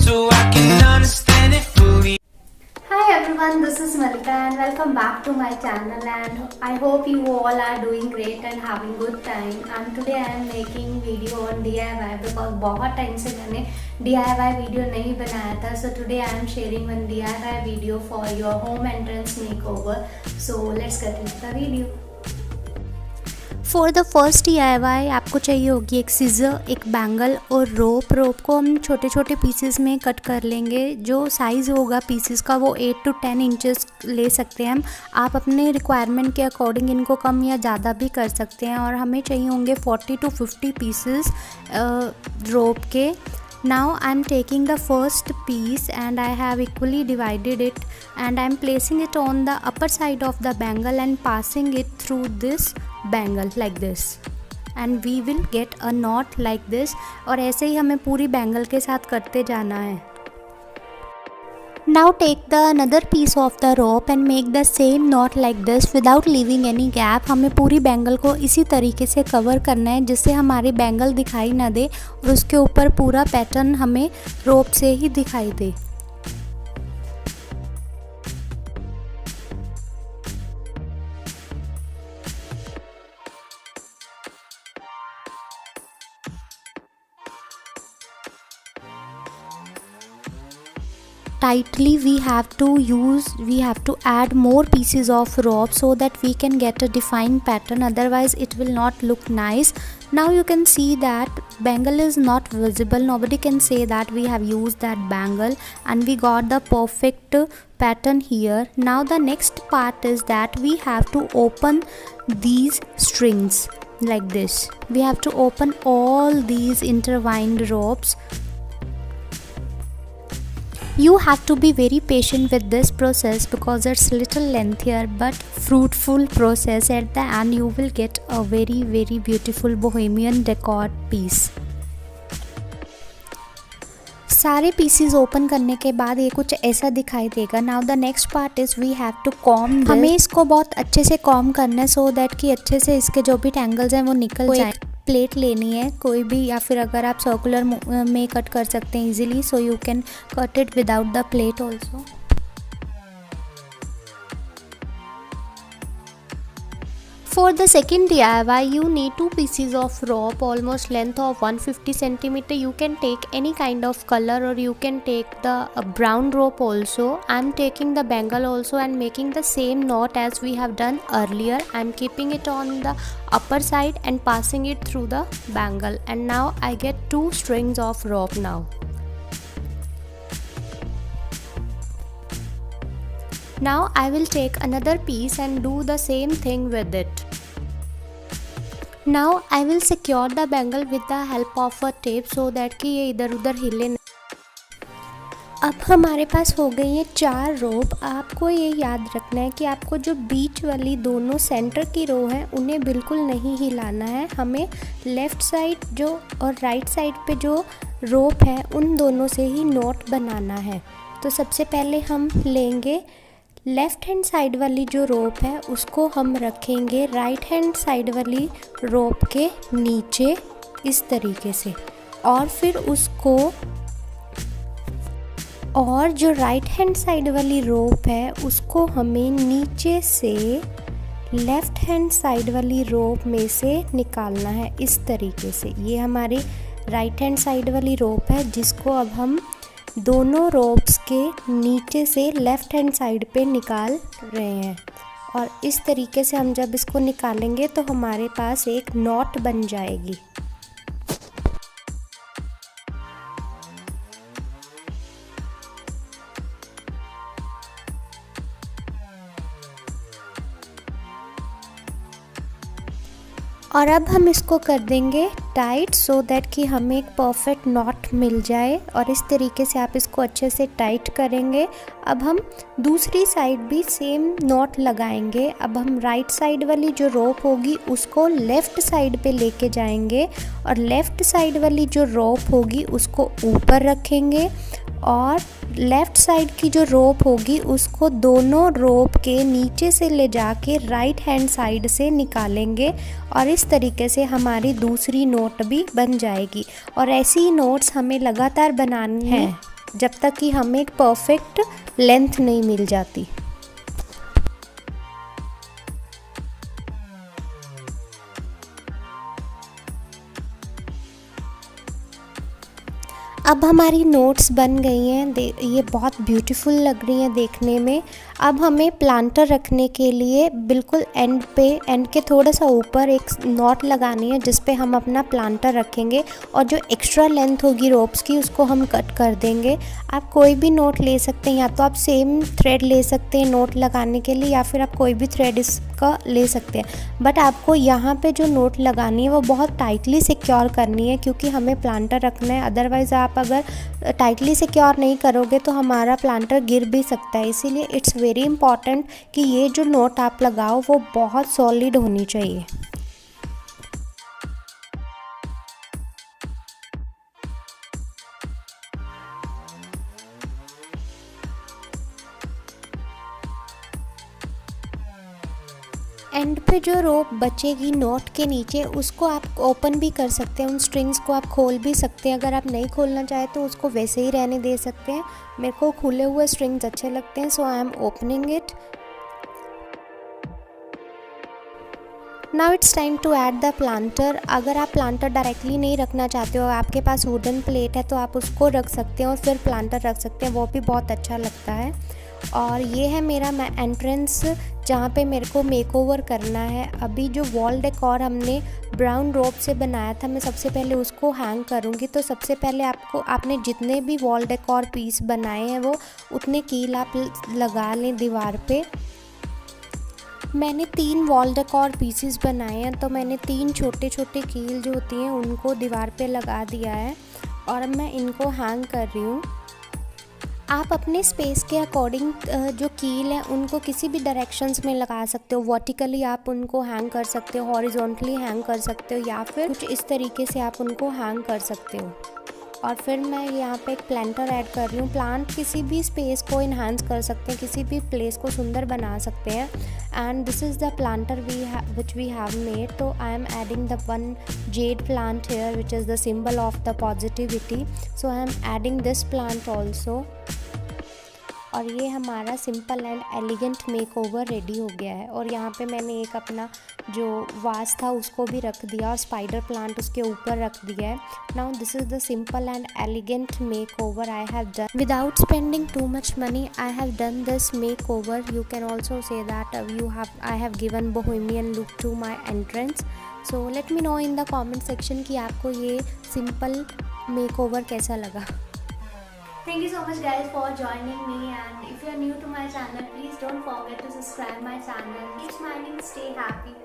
so I can understand it fully. Hi everyone, this is Malika and welcome back to my channel, and I hope you all are doing great and having good time. And today I am making video on DIY because बहुत time से मैंने DIY video नहीं बनाया था. So today I am sharing one DIY video for your home entrance makeover. So let's get into the video. For the first DIY आपको चाहिए होगी एक सीज़र, एक बैंगल और रोप को हम छोटे छोटे पीसेस में कट कर लेंगे. जो साइज़ होगा पीसेस का वो 8 to 10 इंचेस ले सकते हैं हम. आप अपने रिक्वायरमेंट के अकॉर्डिंग इनको कम या ज़्यादा भी कर सकते हैं. और हमें चाहिए होंगे 40 to 50 पीसेस रोप के. Now I am taking the first piece and I have equally divided it, and I am placing it on the upper side of the bangle and passing it through this bangle like this, and we will get a knot like this. और ऐसे ही हमें पूरी bangle के साथ करते जाना है. Now take the another piece of the rope and make the same knot like this without leaving any gap. हमें पूरी बैंगल को इसी तरीके से कवर करना है जिससे हमारी बैंगल दिखाई ना दे और उसके ऊपर पूरा पैटर्न हमें रोप से ही दिखाई दे. Tightly we have to add more pieces of rope so that we can get a defined pattern, otherwise it will not look nice. Now you can see that bangle is not visible. Nobody can say that we have used that bangle, and we got the perfect pattern here. Now the next part is that we have to open these strings like this. We have to open all these intertwined ropes. You have to be very patient with this process because it's little lengthier but fruitful process. At the end you will get a very very beautiful bohemian decor piece. सारे pieces open करने के बाद ये कुछ ऐसा दिखाई देगा. Now the next part is we have to comb. हमें इसको बहुत अच्छे से कॉम करना है सो दैट कि अच्छे से इसके जो भी टैंगल्स हैं वो निकल जाए. प्लेट लेनी है कोई भी, या फिर अगर आप सर्कुलर में कट कर सकते हैं easily, so you can cut it without the plate also. For the second DIY you need 2 pieces of rope almost length of 150 cm. You can take any kind of color or you can take the brown rope also. I am taking the bangle also and making the same knot as we have done earlier. I am keeping it on the upper side and passing it through the bangle, and now I get 2 strings of rope now. Now I will take another piece and do the same thing with it. Now I will secure the bangle with the help of a tape so that कि ये इधर उधर हिले नहीं. अब हमारे पास हो गई है 4 रोप. आपको ये याद रखना है कि आपको जो बीच वाली दोनों सेंटर की रो है उन्हें बिल्कुल नहीं हिलाना है. हमें लेफ़्ट साइड जो और राइट साइड पे जो रोप है उन दोनों से ही नॉट बनाना है. तो सबसे पहले हम लेंगे लेफ़्ट हैंड साइड वाली जो रोप है उसको हम रखेंगे राइट हैंड साइड वाली रोप के नीचे इस तरीके से, और फिर उसको, और जो राइट हैंड साइड वाली रोप है उसको हमें नीचे से लेफ़्ट हैंड साइड वाली रोप में से निकालना है इस तरीके से. ये हमारी राइट हैंड साइड वाली रोप है जिसको अब हम दोनों रोप्स के नीचे से लेफ़्ट हैंड साइड पे निकाल रहे हैं. और इस तरीके से हम जब इसको निकालेंगे तो हमारे पास एक नॉट बन जाएगी. और अब हम इसको कर देंगे टाइट सो दैट कि हमें एक परफेक्ट नॉट मिल जाए. और इस तरीके से आप इसको अच्छे से टाइट करेंगे. अब हम दूसरी साइड भी सेम नॉट लगाएंगे. अब हम राइट साइड वाली जो रोप होगी उसको लेफ़्ट साइड पे लेके जाएंगे और लेफ़्ट साइड वाली जो रोप होगी उसको ऊपर रखेंगे और लेफ़्ट साइड की जो रोप होगी उसको दोनों रोप के नीचे से ले जाके राइट हैंड साइड से निकालेंगे और इस तरीके से हमारी दूसरी नोट भी बन जाएगी। और ऐसी ही नोट्स हमें लगातार बनानी है। जब तक कि हमें एक परफेक्ट लेंथ नहीं मिल जाती। अब हमारी नोट्स बन गई हैं, ये बहुत ब्यूटीफुल लग रही हैं देखने में। अब हमें प्लांटर रखने के लिए बिल्कुल एंड के थोड़ा सा ऊपर एक नॉट लगानी है जिस पे हम अपना प्लांटर रखेंगे, और जो एक्स्ट्रा लेंथ होगी रोप्स की उसको हम कट कर देंगे। आप कोई भी नोट ले सकते हैं, या तो आप सेम थ्रेड ले सकते हैं नोट लगाने के लिए, या फिर आप कोई भी थ्रेड इसका ले सकते हैं। बट आपको यहाँ पे जो नोट लगानी है वो बहुत टाइटली सिक्योर करनी है, क्योंकि हमें प्लांटर रखना है। अदरवाइज़ आप अगर टाइटली सिक्योर नहीं करोगे तो हमारा प्लांटर गिर भी सकता है। इसीलिए इट्स वेरी इंपॉर्टेंट कि ये जो नोट आप लगाओ वो बहुत सॉलिड होनी चाहिए। एंड पे जो रोप बचेगी नॉट के नीचे उसको आप ओपन भी कर सकते हैं, उन स्ट्रिंग्स को आप खोल भी सकते हैं। अगर आप नहीं खोलना चाहे तो उसको वैसे ही रहने दे सकते हैं। मेरे को खुले हुए स्ट्रिंग्स अच्छे लगते हैं, so I am opening it. Now it's time to add the planter. अगर आप प्लांटर डायरेक्टली नहीं रखना चाहते हो, आपके पास वुडन प्लेट है तो आप उसको रख सकते हैं और फिर प्लांटर रख सकते हैं, वो भी बहुत अच्छा लगता है। और ये है मेरा एंट्रेंस जहाँ पे मेरे को मेकओवर करना है। अभी जो वॉल डेकोर हमने ब्राउन रोप से बनाया था, मैं सबसे पहले उसको हैंग करूँगी। तो सबसे पहले आपने जितने भी वॉल डेकोर पीस बनाए हैं वो उतने कील आप लगा लें दीवार पे। मैंने 3 वॉल डेकोर पीसीस बनाए हैं, तो मैंने 3 छोटे छोटे कील जो होती हैं उनको दीवार पे लगा दिया है, और अब मैं इनको हैंग कर रही हूँ। आप अपने स्पेस के अकॉर्डिंग जो कील हैं उनको किसी भी डायरेक्शंस में लगा सकते हो। वर्टिकली आप उनको हैंग कर सकते हो, हॉरिजॉन्टली हैंग कर सकते हो, या फिर कुछ इस तरीके से आप उनको हैंग कर सकते हो। और फिर मैं यहाँ पे एक प्लांटर ऐड कर रही हूँ। प्लांट किसी भी स्पेस को इन्हांस कर सकते हैं, किसी भी प्लेस को सुंदर बना सकते हैं। And this is the planter which we have made. तो I am adding the one jade plant here which is the symbol of the positivity, so I am adding this plant also। और ये हमारा simple and elegant makeover ready हो गया है। और यहाँ पे मैंने एक अपना जो वास था उसको भी रख दिया और स्पाइडर प्लांट उसके ऊपर रख दिया है। Now this is the simple and elegant makeover I have done without spending too much money. I have done this makeover. You can also say that I have given bohemian look to my entrance. So let me know in the comment section कि आपको ये simple makeover कैसा लगा। Thank you so much guys for joining me, and if you are new to my channel, please don't forget to subscribe my channel. Keep smiling, stay happy.